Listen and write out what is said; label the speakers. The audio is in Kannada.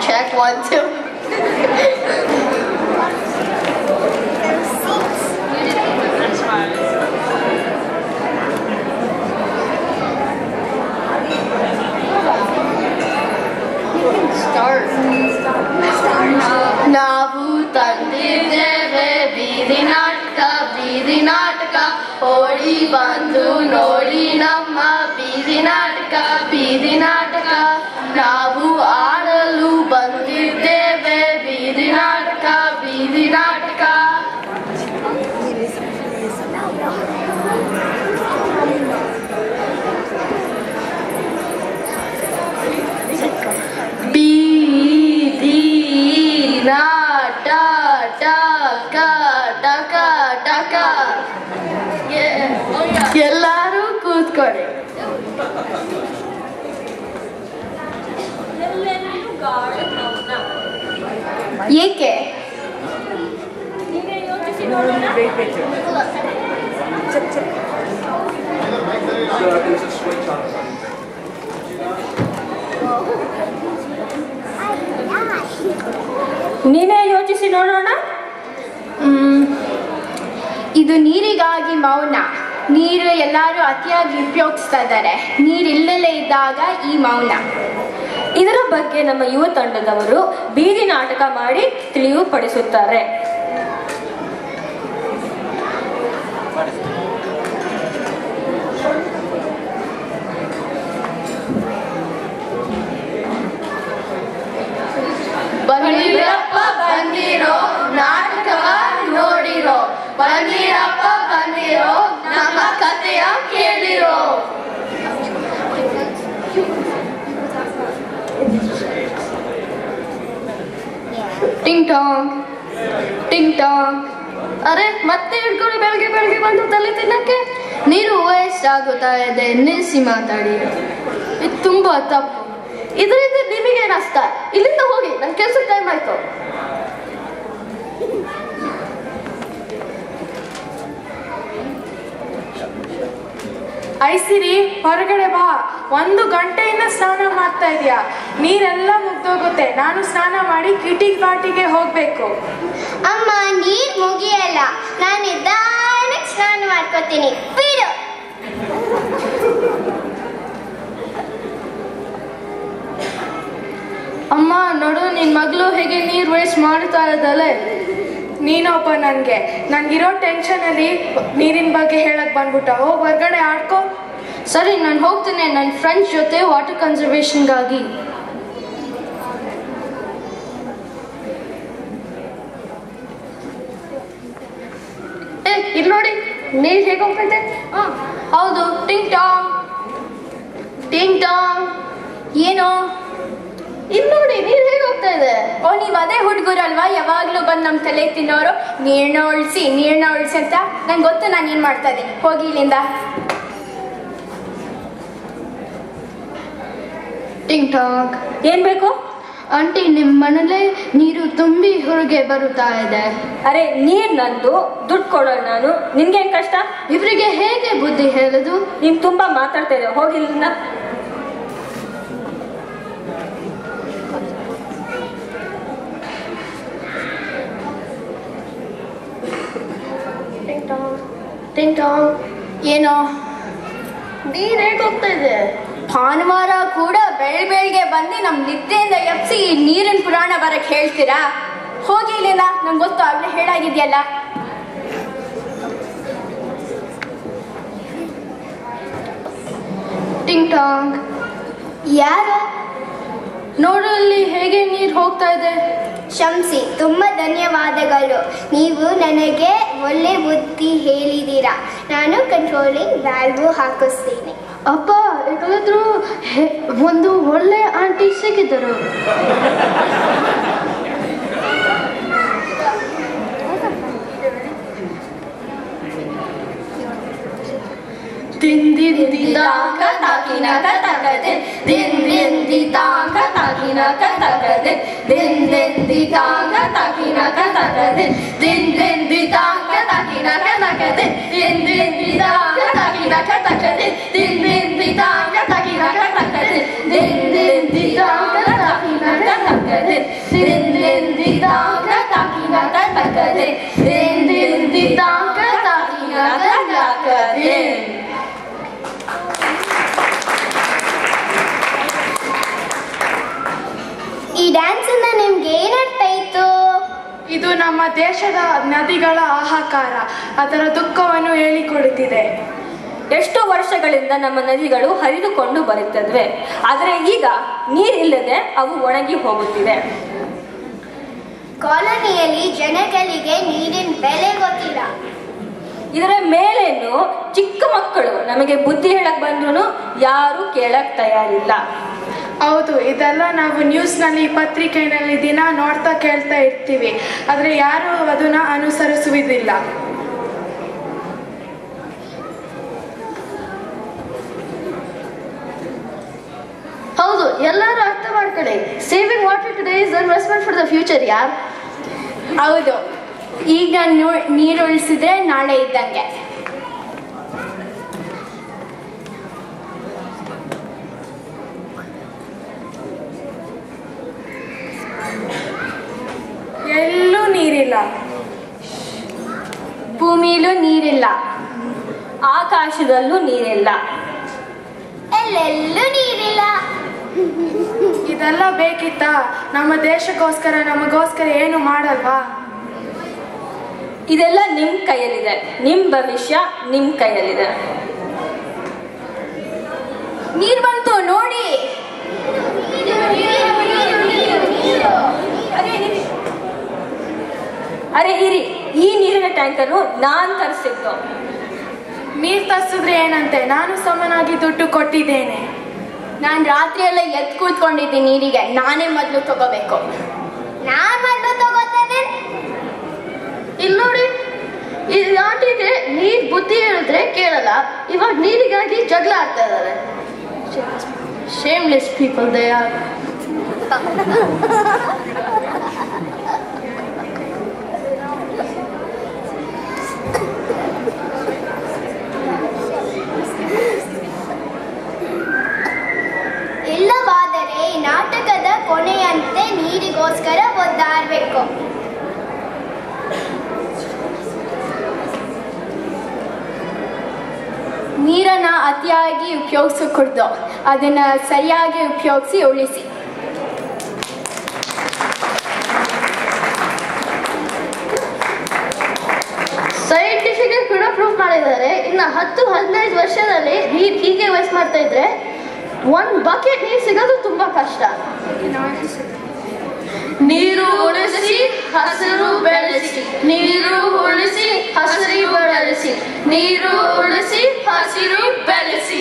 Speaker 1: check 1, 2. Start. ನಾವು ತಂದಿದ್ದೇವೆ ಬೀದಿ ನಾಟಕ ಓಡಿ ಬಂದು ನೋಡಿ ನಮ್ಮ ಬೀದಿ ನಾಟಕ ನಾವು ಆಡಲು ಬಂದಿದ್ದೇವೆ ಬೀದಿ ನಾಟಕ ಬೀದಿ ನಾಟಕ ಎಲ್ಲರೂ ಕೂತ್ಕೊಳ್ಳಿ. ಏಕೆ?
Speaker 2: ನೀನೇ ಯೋಚಿಸಿ ನೋಡೋಣ.
Speaker 1: ಇದು ನೀರಿಗಾಗಿ ಮೌನ. ನೀರು ಎಲ್ಲರೂ ಅತಿಯಾಗಿ ಉಪಯೋಗಿಸ್ತಾ ಇದ್ದಾರೆ. ನೀರಿಲ್ಲೇ ಇದ್ದಾಗ ಈ ಮೌನ.
Speaker 2: ಇದರ ಬಗ್ಗೆ ನಮ್ಮ ಯುವ ತಂಡದವರು ಬೀದಿ ನಾಟಕ ಮಾಡಿ ತಿಳಿಯುಪಡಿಸುತ್ತಾರೆ.
Speaker 1: ಬಂದಿರಪ್ಪ ಬಂದಿರೋ ನಾಟಕವ ನೋಡಿರೋ, ಬಂದಿರಪ್ಪ ಬಂದಿರೋ ನಮ್ಮ ಕಥೆಯ ಕೇಳಿರೋ. ಟಿಂಗ್ ಟಾಂಗ್ ಟಿಂಗ್ ಟಾಂಗ್. ಅರೆ ಮತ್ತೆ ಹಿಡ್ಕೊಂಡು ಬೆಳಗ್ಗೆ ಬಂದು ತಲೆ ತಿನ್ನಕ್ಕೆ. ನೀರು ವೇಸ್ಟ್ ಆಗುತ್ತಾ ಇದೆ, ನಿಲ್ಲಿಸಿ ಮಾತಾಡಿ. ಇದು ತುಂಬಾ ತಪ್ಪು. ಇದರಿಂದ ನಿಮಗೆ ನಷ್ಟ. ಇಲ್ಲಿಂದ ಹೋಗಿ, ನನ್ನ ಕೆಲಸ ಟೈಮ್ ಆಯ್ತು.
Speaker 3: ಐಸಿರಿ, ಹೊರಗಡೆ ಬಾ. 1 ಗಂಟೆಯಿಂದ ಸ್ನಾನ ಮಾಡ್ತಾ ಇದೀಯಾ. ನೀರೆಲ್ಲ ಮುಗ್ದೋಗುತ್ತೆ. ನಾನು ಸ್ನಾನ ಮಾಡಿ ಕಿಟಿಗೆ ಹೋಗ್ಬೇಕು.
Speaker 4: ಅಮ್ಮ, ನೀರ್ ಮುಗಿಯಲ್ಲ. ನಾನು ನಿಧಾನಕ್ಕೆ ಸ್ನಾನ ಮಾಡ್ಕೋತೀನಿ. ಬಿಡು.
Speaker 1: ಅಮ್ಮ ನೋಡು, ನಿನ್ ಮಗಳು ಹೇಗೆ ನೀರು ವೇಸ್ಟ್ ಮಾಡ್ತಾ ಇದ್ದಾಳೆ.
Speaker 3: ನೀನೊಬ್ಬ ನನ್ಗಿರೋ ಟೆನ್ಷನಲ್ಲಿ ನೀರಿನ ಬಗ್ಗೆ ಹೇಳಕ್ ಬಂದ್ಬಿಟ್ಟ. ಹೋಗಿ ಹೊರಗಡೆ ಆಡ್ಕೋ.
Speaker 1: ಸರಿ, ನಾನು ಹೋಗ್ತೇನೆ ನನ್ನ ಫ್ರೆಂಡ್ಸ್ ಜೊತೆ ವಾಟರ್ ಕನ್ಸರ್ವೇಷನ್ಗಾಗಿ. ಇಲ್ಲಿ ನೋಡಿ, ನೀರು ಹೇಗೆ ಹೋಗ್ತೈತೆ. ಹೌದು, ಟಿಂಗ್ ಟಾಂಗ್ ಟಿಂಗ್ ಟಾಂಗ್. ಏನೋ ಇಲ್ಲಿ ನೋಡಿ, ನೀರು ಹೇಗೆ ಹೋಗ್ತಾ ಇದೆ.
Speaker 2: ಓ, ನೀವ್ ಅದೇ ಹುಡುಗರಲ್ವಾ ಯಾವಾಗ್ಲೂ ಬಂದು ನಮ್ ತಲೆ ತಿನ್ನೋರು. ನೀರ್ನ ಉಳಿಸಿ ಅಂತ. ನಂಗೆ ಗೊತ್ತು ನಾನು ಏನ್ ಮಾಡ್ತಾ ಇದ್ದೀನಿ. ಹೋಗಿ ಇಲ್ಲಿಂದ.
Speaker 1: ಟಿಂಗ್ ಟಾಂಗ್.
Speaker 2: ಏನ್ ಬೇಕು?
Speaker 1: ಆಂಟಿ, ನಿಮ್ಮ ಮನೇಲೆ ನೀರು ತುಂಬಿ ಹೊರಗೆ ಬರುತ್ತಾ ಇದೆ.
Speaker 2: ಅರೆ, ನೀರ್ ನಂದು, ದುಡ್ಡು ಕೊಡೋಣ ನಾನು. ನಿನ್ಗೆ ಏನ್ ಕಷ್ಟ?
Speaker 1: ಇವರಿಗೆ ಹೇಗೆ ಬುದ್ಧಿ ಹೇಳೋದು?
Speaker 2: ನೀನ್ ತುಂಬಾ ಮಾತಾಡ್ತಾ ಇದ್ದೆ. ಹೋಗಿ ಇಲ್ಲಿಂದ.
Speaker 1: ಟಿಂಗ್ ಟಾಂಗ್. ಏನೋ ನೀರು ಹೇಗೆ ಹೋಗ್ತಾ ಇದೆ.
Speaker 2: ಭಾನುವಾರ ಕೂಡ ಬೆಳಿಗ್ಗೆ ಬಂದು ನಮ್ ನಿದ್ದೆಯಿಂದ ಎಪ್ಸಿ ಈ ನೀರಿನ ಪುರಾಣ ಬರಕ್ ಹೇಳ್ತೀರಾ? ಹೋಗಿ ಇಲ್ಲಿಂದ. ನಂಗೆ ಗೊತ್ತು, ಆಗ್ಲೇ ಹೇಳಾಗಿದ್ಯಲ್ಲ.
Speaker 1: ಟಿಂಗ್ ಟಾಂಗ್.
Speaker 4: ಯಾರು?
Speaker 1: ನೋಡು ಅಲ್ಲಿ ಹೇಗೆ ನೀರು ಹೋಗ್ತಾ ಇದೆ.
Speaker 4: ಶಂಸಿ, ತುಂಬಾ ಧನ್ಯವಾದಗಳು. ನೀವು ನನಗೆ ಒಳ್ಳೆ ಬುದ್ಧಿ ಹೇಳಿದ್ದೀರಾ. ನಾನು ಕಂಟ್ರೋಲಿಂಗ್ ವ್ಯಾಲ್ಯೂ ಹಾಕಿಸ್ತೀನಿ.
Speaker 1: ಅಪ್ಪ, ಯಾಕಂದ್ರೂ ಒಂದು ಒಳ್ಳೆ ಆಂಟಿ ಸಿಕ್ಕಿದ್ರು.
Speaker 2: ದಿಂದಿಂದಿದಾಂಗ ತಾಕಿನಕ ತಕದೆ ದಿಂದಿಂದಿದಾಂಗ ತಾಕಿನಕ ತಕದೆ ದಿಂದಿಂದಿದಾಂಗ ತಾಕಿನಕ ತಕದೆ ದಿಂದಿಂದಿದಾಂಗ ತಾಕಿನಕ ತಕದೆ ದಿಂದಿಂದಿದಾಂಗ ತಾಕಿನಕ ತಕದೆ ದಿಂದಿಂದಿದಾಂಗ ತಾಕಿನಕ ತಕದೆ ದಿಂದಿಂದಿದಾಂಗ ತಾಕಿನಕ ತಕದೆ
Speaker 1: ತಕದೆ ದಿನ್ ದಿನ್ ದಿತಾಂಕ ತಾಕಿನಾಕ ತಕದೆ ದಿನ್ ದಿನ್ ದಿತಾಂಕ ತಾಕಿನಾಕ ತಕದೆ.
Speaker 4: ಈ ಡ್ಯಾನ್ಸ್ ಇಂದ ನಿಮ್ಗೆ ಏನರ್ಥ ಇತ್ತು?
Speaker 3: ಇದು ನಮ್ಮ ದೇಶದ ನದಿಗಳ ಹಾಹಾಕಾರ, ಅದರ ದುಃಖವನ್ನು ಹೇಳಿಕೊಡುತ್ತಿದೆ.
Speaker 2: ಎಷ್ಟೋ ವರ್ಷಗಳಿಂದ ನಮ್ಮ ನದಿಗಳು ಹರಿದುಕೊಂಡು ಬರುತ್ತವೆ, ಆದರೆ ಈಗ ನೀರಿಲ್ಲದೆ ಅವು ಒಣಗಿ ಹೋಗುತ್ತಿವೆ.
Speaker 4: ಕಾಲೋನಿಯಲ್ಲಿ ಜನಗಳಿಗೆ ನೀರಿನ ಬೆಲೆ ಗೊತ್ತಿಲ್ಲ.
Speaker 2: ಇದರ ಮೇಲೇನು ಚಿಕ್ಕ ಮಕ್ಕಳು ನಮಗೆ ಬುದ್ಧಿ ಹೇಳಕ್ ಬಂದ್ರು ಯಾರು ಕೇಳಕ್ ತಯಾರಿಲ್ಲ.
Speaker 3: ಹೌದು, ಇದೆಲ್ಲ ನಾವು ನ್ಯೂಸ್ನಲ್ಲಿ ಪತ್ರಿಕೆಯಲ್ಲಿ ದಿನ ನೋಡ್ತಾ ಕೇಳ್ತಾ ಇರ್ತೀವಿ, ಆದರೆ ಯಾರು ಅದನ್ನ ಅನುಸರಿಸುವುದಿಲ್ಲ.
Speaker 1: ಹೌದು, ಎಲ್ಲರೂ ಅರ್ಥ ಮಾಡ್ಕೊಳ್ಳಿ. Saving water today is investment for the future ಯಾರ್.
Speaker 2: ಹೌದು, ಈಗ ನೀರು ಉಳಿಸಿದ್ರೆ ನಾಳೆ ಇದ್ದಂಗೆ.
Speaker 3: ಎಲ್ಲೂ ನೀರಿಲ್ಲ,
Speaker 2: ಭೂಮಿಯಲ್ಲೂ ನೀರಿಲ್ಲ, ಆಕಾಶದಲ್ಲೂ ನೀರಿಲ್ಲ,
Speaker 4: ಎಲ್ಲೆಲ್ಲೂ ನೀರಿಲ್ಲ.
Speaker 3: ಇದೆಲ್ಲ ಬೇಕಿತ್ತಾ? ನಮ್ಮ ದೇಶಕ್ಕೋಸ್ಕರ ನಮಗೋಸ್ಕರ ಏನು ಮಾಡಲ್ವಾ?
Speaker 2: ಇದೆಲ್ಲ ನಿಮ್ ಕೈಯಲ್ಲಿದೆ, ನಿಮ್ ಭವಿಷ್ಯ ನಿಮ್ ಕೈಯಲ್ಲಿದೆ. ನೀರ್ ಬಂತು ನೋಡಿ. ಅರೆ ಇರಿ, ಈ ನೀರಿನ ಟ್ಯಾಂಕರು ನಾನ್ ತರಿಸಿದ್ದು.
Speaker 3: ನೀರ್ ತರಿಸಿದ್ರೆ ಏನಂತೆ? ನಾನು ಸಮನಾಗಿ ದುಡ್ಡು ಕೊಟ್ಟಿದ್ದೇನೆ.
Speaker 2: ನಾನ್ ರಾತ್ರಿ ಎಲ್ಲ ಎದ್ದು ಕೂತ್ಕೊಂಡಿದ್ದೀನಿ ನೀರಿಗೆ, ನಾನೇ ಮೊದಲು ತಗೋಬೇಕು.
Speaker 4: ನಾನ್ ಮೊದಲು ತಗೋತೇನೆ.
Speaker 1: ಇಲ್ಲಿ ನೋಡಿ, ಈ ಆಂಟಿಗೆ ನೀರ್ ಬುದ್ಧಿ ಹೇಳಿದ್ರೆ ಕೇಳಲ್ಲ, ಇವಾಗ ನೀರಿಗಾಗಿ ಜಗಳ ಆಡ್ತಾ ಇದ್ದಾರೆ. Shameless people they are.
Speaker 4: ಇಲ್ಲವಾದರೆ ಈ ನಾಟಕದ ಕೊನೆಯಂತೆ ನೀರಿಗೋಸ್ಕರ ಒದ್ದಾಡಬೇಕು.
Speaker 2: ನೀರನ್ನ ಅತಿಯಾಗಿ ಉಪಯೋಗಿಸಕೂಡ್ದು, ಅದನ್ನ ಸರಿಯಾಗಿ ಉಪಯೋಗಿಸಿ ಉಳಿಸಿ.
Speaker 1: ಸೈಂಟಿಫಿಕ್ ಕೂಡ ಪ್ರೂವ್ ಮಾಡಿದ್ದಾರೆ. ಇನ್ನು 10-15 ವರ್ಷದಲ್ಲಿ ನೀರು ಹೀಗೆ ವೇಸ್ಟ್ ಮಾಡ್ತಾ ಇದ್ರೆ 1 ಬಕೆಟ್ ನೀರು ಸಿಗೋದು ತುಂಬಾ ಕಷ್ಟ. ನೀರು ಉಳಿಸಿ ಹಸಿರು ಬೆಳೆಸಿ, ನೀರು ಉಳಿಸಿ ಹಸಿರು ಬೆಳೆಸಿ, ನೀರು ಉಳಿಸಿ ಹಸಿರು ಬೆಳೆಸಿ.